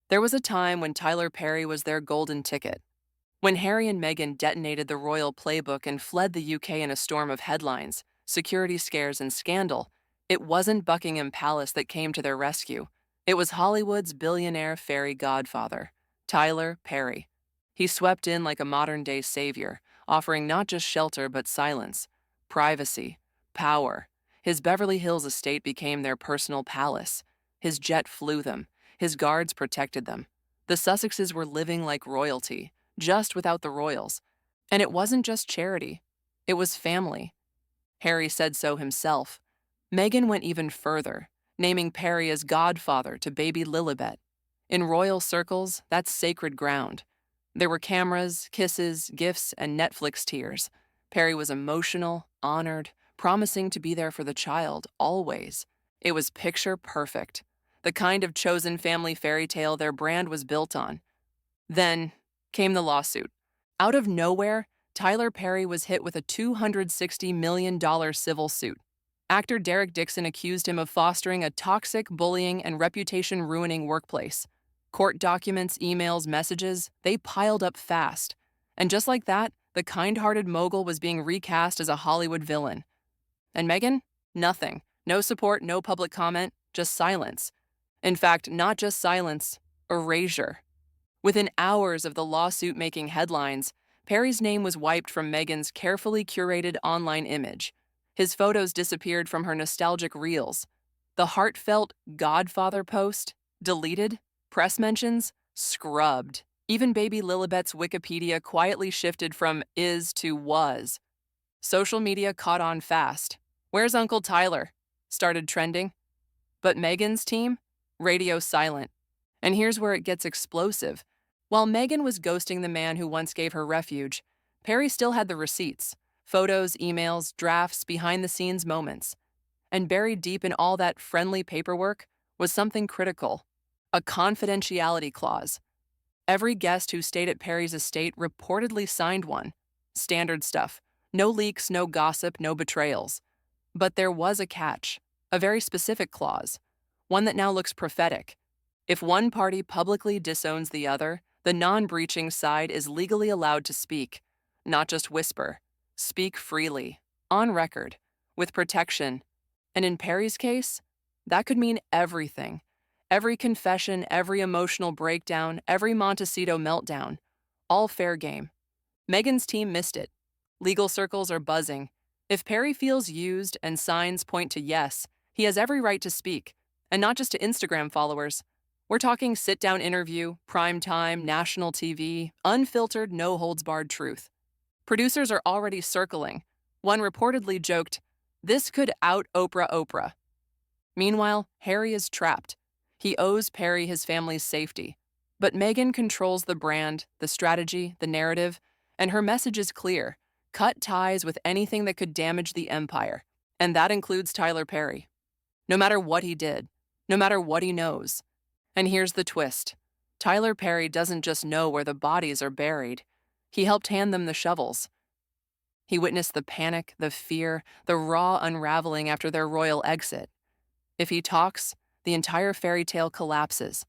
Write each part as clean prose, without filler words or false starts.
There was a time when Tyler Perry was their golden ticket. When Harry and Meghan detonated the royal playbook and fled the UK in a storm of headlines, security scares, and scandal, it wasn't Buckingham Palace that came to their rescue. It was Hollywood's billionaire fairy godfather, Tyler Perry. He swept in like a modern-day savior, offering not just shelter but silence, privacy, power. His Beverly Hills estate became their personal palace. His jet flew them. His guards protected them. The Sussexes were living like royalty, just without the royals. And it wasn't just charity, it was family. Harry said so himself. Meghan went even further, naming Perry as godfather to baby Lilibet. In royal circles, that's sacred ground. There were cameras, kisses, gifts, and Netflix tears. Perry was emotional, honored, promising to be there for the child, always. It was picture perfect, the kind of chosen family fairy tale their brand was built on. Then came the lawsuit. Out of nowhere, Tyler Perry was hit with a $260 million civil suit. Actor Derek Dixon accused him of fostering a toxic, bullying, and reputation-ruining workplace. Court documents, emails, messages, they piled up fast. And just like that, the kind-hearted mogul was being recast as a Hollywood villain. And Meghan? Nothing. No support, no public comment, just silence. In fact, not just silence, erasure. Within hours of the lawsuit making headlines, Perry's name was wiped from Meghan's carefully curated online image. His photos disappeared from her nostalgic reels. The heartfelt Godfather post, deleted. Press mentions, scrubbed. Even baby Lilibet's Wikipedia quietly shifted from is to was. Social media caught on fast. Where's Uncle Tyler? Started trending. But Meghan's team? Radio silent. And here's where it gets explosive. While Meghan was ghosting the man who once gave her refuge, Perry still had the receipts, photos, emails, drafts, behind-the-scenes moments. And buried deep in all that friendly paperwork was something critical, a confidentiality clause. Every guest who stayed at Perry's estate reportedly signed one. Standard stuff. No leaks, no gossip, no betrayals. But there was a catch, a very specific clause, one that now looks prophetic. If one party publicly disowns the other, the non-breaching side is legally allowed to speak, not just whisper. Speak freely, on record, with protection. And in Perry's case, that could mean everything. Every confession, every emotional breakdown, every Montecito meltdown. All fair game. Meghan's team missed it. Legal circles are buzzing. If Perry feels used and signs point to yes, he has every right to speak. And not just to Instagram followers. We're talking sit-down interview, prime time, national TV, unfiltered, no-holds-barred truth. Producers are already circling. One reportedly joked, "This could out Oprah." Meanwhile, Harry is trapped. He owes Perry his family's safety. But Meghan controls the brand, the strategy, the narrative, and her message is clear. Cut ties with anything that could damage the empire. And that includes Tyler Perry. No matter what he did, no matter what he knows. And here's the twist. Tyler Perry doesn't just know where the bodies are buried. He helped hand them the shovels. He witnessed the panic, the fear, the raw unraveling after their royal exit. If he talks, the entire fairy tale collapses.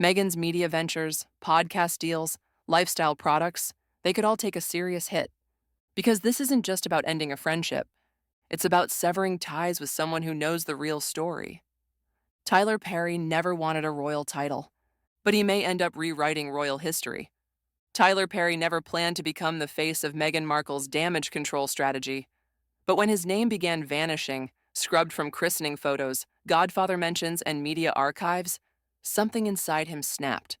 Meghan's media ventures, podcast deals, lifestyle products, they could all take a serious hit. Because this isn't just about ending a friendship. It's about severing ties with someone who knows the real story. Tyler Perry never wanted a royal title, but he may end up rewriting royal history. Tyler Perry never planned to become the face of Meghan Markle's damage control strategy. But when his name began vanishing, scrubbed from christening photos, godfather mentions, and media archives, something inside him snapped.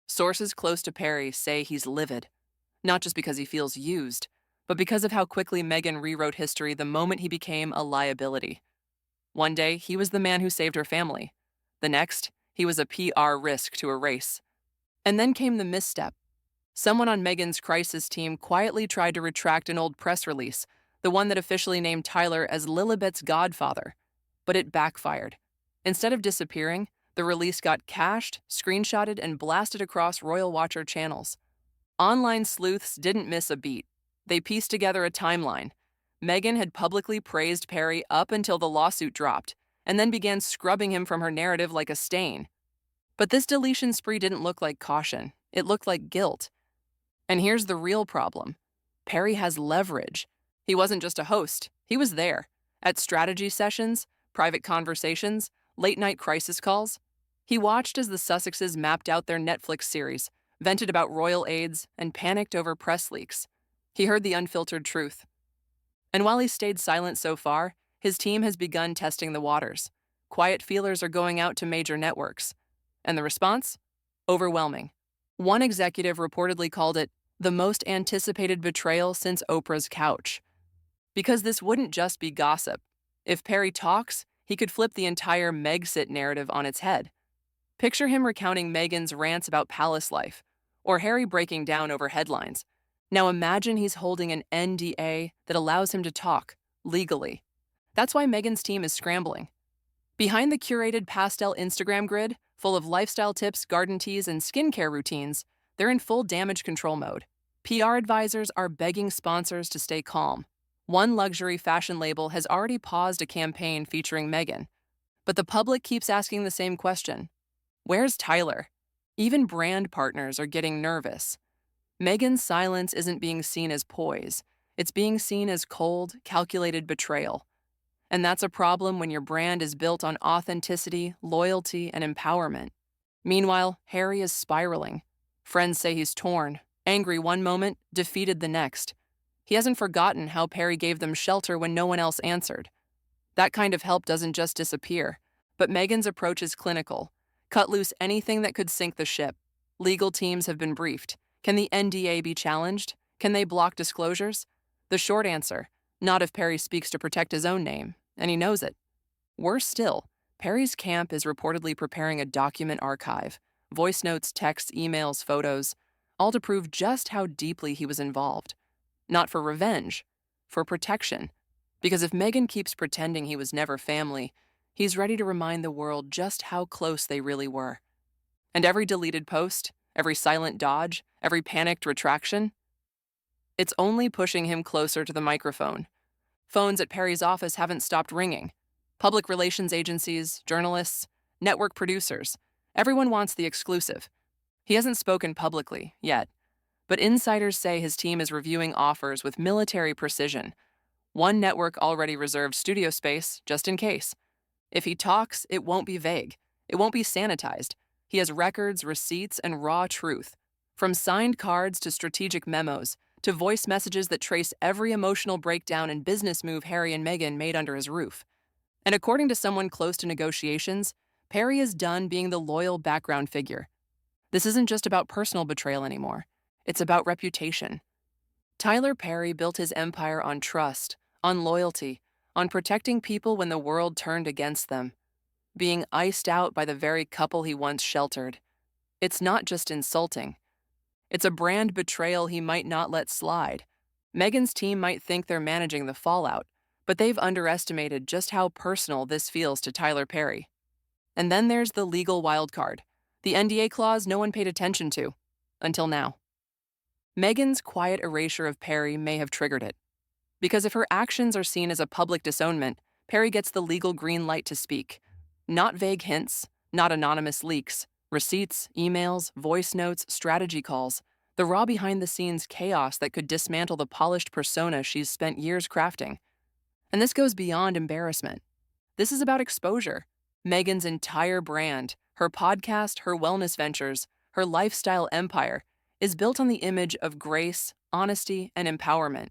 Sources close to Perry say he's livid, not just because he feels used, but because of how quickly Meghan rewrote history the moment he became a liability. One day, he was the man who saved her family. The next, he was a PR risk to erase. And then came the misstep. Someone on Meghan's crisis team quietly tried to retract an old press release, the one that officially named Tyler as Lilibet's godfather. But it backfired. Instead of disappearing, the release got cached, screenshotted, and blasted across Royal Watcher channels. Online sleuths didn't miss a beat. They pieced together a timeline. Meghan had publicly praised Perry up until the lawsuit dropped, and then began scrubbing him from her narrative like a stain. But this deletion spree didn't look like caution. It looked like guilt. And here's the real problem. Perry has leverage. He wasn't just a host. He was there. At strategy sessions, private conversations, late-night crisis calls. He watched as the Sussexes mapped out their Netflix series, vented about royal aides, and panicked over press leaks. He heard the unfiltered truth. And while he stayed silent so far, his team has begun testing the waters. Quiet feelers are going out to major networks. And the response? Overwhelming. One executive reportedly called it the most anticipated betrayal since Oprah's couch. Because this wouldn't just be gossip. If Perry talks, he could flip the entire Megxit narrative on its head. Picture him recounting Meghan's rants about palace life, or Harry breaking down over headlines. Now imagine he's holding an NDA that allows him to talk, legally. That's why Meghan's team is scrambling. Behind the curated pastel Instagram grid, full of lifestyle tips, garden teas, and skincare routines, they're in full damage control mode. PR advisors are begging sponsors to stay calm. One luxury fashion label has already paused a campaign featuring Meghan. But the public keeps asking the same question. Where's Tyler? Even brand partners are getting nervous. Meghan's silence isn't being seen as poise. It's being seen as cold, calculated betrayal. And that's a problem when your brand is built on authenticity, loyalty, and empowerment. Meanwhile, Harry is spiraling. Friends say he's torn, angry one moment, defeated the next. He hasn't forgotten how Perry gave them shelter when no one else answered. That kind of help doesn't just disappear, but Meghan's approach is clinical. Cut loose anything that could sink the ship. Legal teams have been briefed. Can the NDA be challenged? Can they block disclosures? The short answer, not if Perry speaks to protect his own name, and he knows it. Worse still, Perry's camp is reportedly preparing a document archive, voice notes, texts, emails, photos, all to prove just how deeply he was involved. Not for revenge, for protection. Because if Meghan keeps pretending he was never family, he's ready to remind the world just how close they really were. And every deleted post, every silent dodge, every panicked retraction, it's only pushing him closer to the microphone. Phones at Perry's office haven't stopped ringing. Public relations agencies, journalists, network producers, everyone wants the exclusive. He hasn't spoken publicly yet, but insiders say his team is reviewing offers with military precision. One network already reserved studio space just in case. If he talks, it won't be vague. It won't be sanitized. He has records, receipts, and raw truth. From signed cards to strategic memos, to voice messages that trace every emotional breakdown and business move Harry and Meghan made under his roof. And according to someone close to negotiations, Perry is done being the loyal background figure. This isn't just about personal betrayal anymore. It's about reputation. Tyler Perry built his empire on trust, on loyalty, on protecting people when the world turned against them, being iced out by the very couple he once sheltered. It's not just insulting. It's a brand betrayal he might not let slide. Meghan's team might think they're managing the fallout, but they've underestimated just how personal this feels to Tyler Perry. And then there's the legal wildcard, the NDA clause no one paid attention to, until now. Meghan's quiet erasure of Perry may have triggered it. Because if her actions are seen as a public disownment, Perry gets the legal green light to speak. Not vague hints, not anonymous leaks, receipts, emails, voice notes, strategy calls, the raw behind-the-scenes chaos that could dismantle the polished persona she's spent years crafting. And this goes beyond embarrassment. This is about exposure. Meghan's entire brand, her podcast, her wellness ventures, her lifestyle empire, is built on the image of grace, honesty, and empowerment.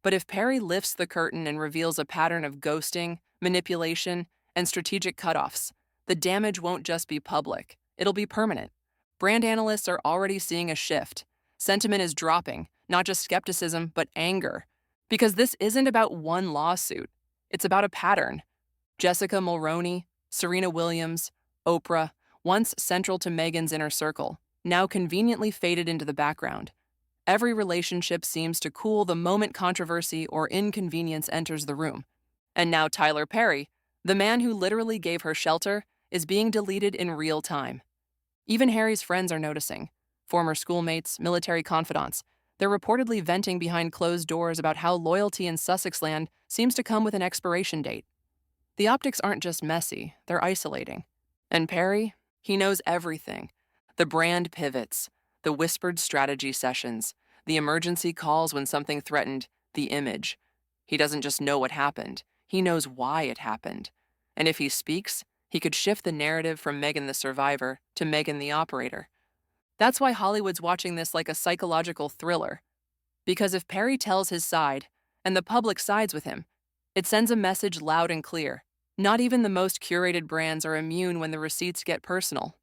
But if Perry lifts the curtain and reveals a pattern of ghosting, manipulation, and strategic cutoffs, the damage won't just be public. It'll be permanent. Brand analysts are already seeing a shift. Sentiment is dropping, not just skepticism, but anger. Because this isn't about one lawsuit. It's about a pattern. Jessica Mulroney, Serena Williams, Oprah, once central to Meghan's inner circle, now conveniently faded into the background. Every relationship seems to cool the moment controversy or inconvenience enters the room. And now Tyler Perry, the man who literally gave her shelter, is being deleted in real time. Even Harry's friends are noticing. Former schoolmates, military confidants. They're reportedly venting behind closed doors about how loyalty in Sussex land seems to come with an expiration date. The optics aren't just messy, they're isolating. And Perry? He knows everything: the brand pivots, the whispered strategy sessions, the emergency calls when something threatened the image. He doesn't just know what happened, he knows why it happened. And if he speaks, he could shift the narrative from Meghan the survivor to Meghan the operator. That's why Hollywood's watching this like a psychological thriller. Because if Perry tells his side, and the public sides with him, it sends a message loud and clear. Not even the most curated brands are immune when the receipts get personal.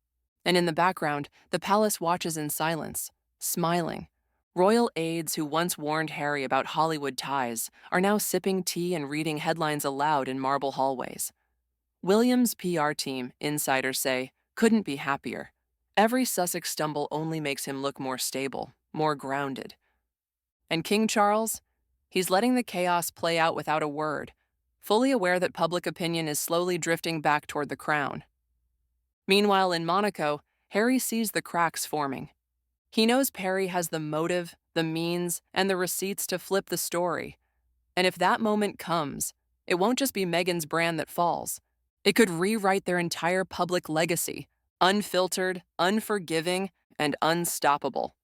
And in the background, the palace watches in silence, smiling. Royal aides who once warned Harry about Hollywood ties are now sipping tea and reading headlines aloud in marble hallways. William's PR team, insiders say, couldn't be happier. Every Sussex stumble only makes him look more stable, more grounded. And King Charles? He's letting the chaos play out without a word, fully aware that public opinion is slowly drifting back toward the crown. Meanwhile, in Monaco, Harry sees the cracks forming. He knows Perry has the motive, the means, and the receipts to flip the story. And if that moment comes, it won't just be Meghan's brand that falls. It could rewrite their entire public legacy, unfiltered, unforgiving, and unstoppable.